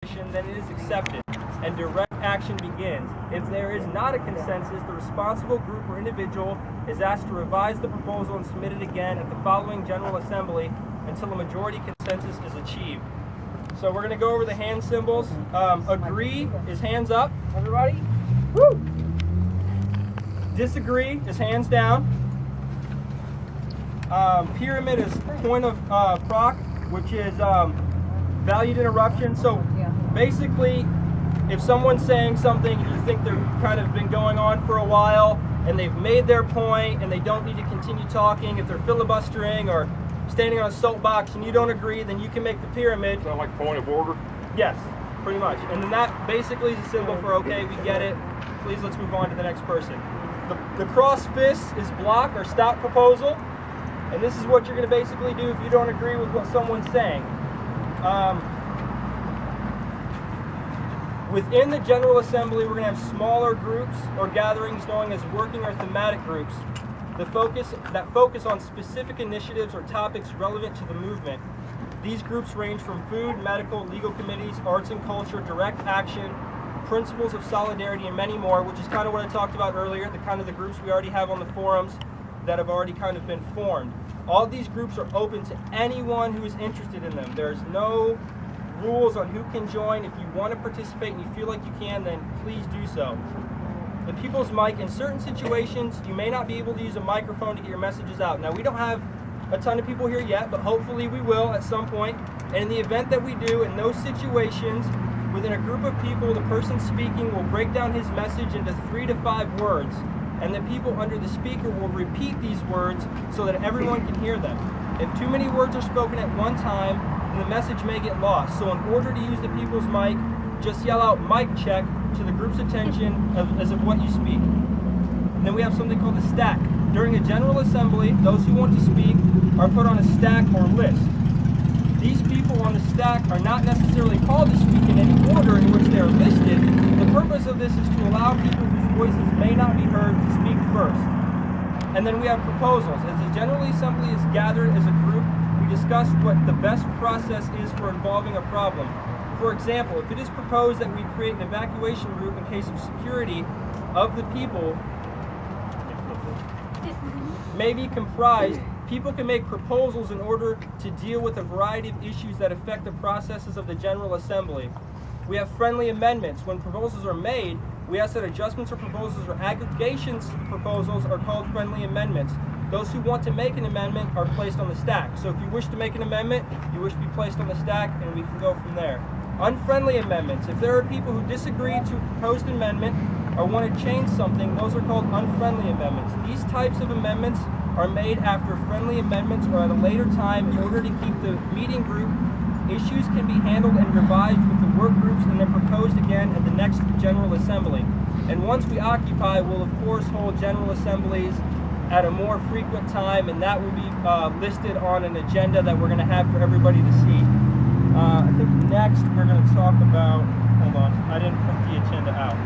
then it is accepted, and direct action begins. If there is not a consensus, the responsible group or individual is asked to revise the proposal and submit it again at the following General Assembly until a majority consensus is achieved. So we're going to go over the hand symbols. Agree is hands up, everybody. Woo! Disagree is hands down. Pyramid is point of proc, which is valued interruption. So basically, if someone's saying something and you think they've kind of been going on for a while and they've made their point and they don't need to continue talking, if they're filibustering or standing on a soapbox and you don't agree, then you can make the pyramid. Sound like point of order? Yes, pretty much. And then that basically is a symbol for okay, we get it. Please, let's move on to the next person. The cross fist is block or stop proposal. And this is what you're going to basically do if you don't agree with what someone's saying. Within the General Assembly, we're going to have smaller groups or gatherings known as working or thematic groups that focus on specific initiatives or topics relevant to the movement. These groups range from food, medical, legal committees, arts and culture, direct action, principles of solidarity, and many more, which is kind of what I talked about earlier, the kind of the groups we already have on the forums that have already kind of been formed. All these groups are open to anyone who is interested in them. There's no rules on who can join. If you want to participate and you feel like you can, then please do so. The People's Mic, in certain situations, you may not be able to use a microphone to get your messages out. Now, we don't have a ton of people here yet, but hopefully we will at some point. And in the event that we do, in those situations, within a group of people, the person speaking will break down his message into 3 to 5 words. And the people under the speaker will repeat these words so that everyone can hear them. If too many words are spoken at one time, then the message may get lost. So in order to use the People's Mic, just yell out mic check to the group's attention as of what you speak. And then we have something called a stack. During a General Assembly, those who want to speak are put on a stack or list. These people on the stack are not necessarily called to speak in any order in which they are listed. The purpose of this is to allow people whose voices may not be heard to speak first. And then we have proposals. As the General Assembly is gathered as a group, we discuss what the best process is for involving a problem. For example, if it is proposed that we create an evacuation route in case of security of the people may be comprised, people can make proposals in order to deal with a variety of issues that affect the processes of the General Assembly. We have friendly amendments. When proposals are made, we ask that adjustments or proposals or aggregations proposals are called friendly amendments. Those who want to make an amendment are placed on the stack. So if you wish to make an amendment, you wish to be placed on the stack, and we can go from there. Unfriendly amendments. If there are people who disagree to a proposed amendment or want to change something, those are called unfriendly amendments. These types of amendments are made after friendly amendments or at a later time in order to keep the meeting group. Issues can be handled and revised with the work groups and then proposed again at the next General Assembly. And once we occupy, we'll of course hold General Assemblies at a more frequent time, and that will be listed on an agenda that we're going to have for everybody to see. I think next we're going to talk about, hold on, I didn't print the agenda out.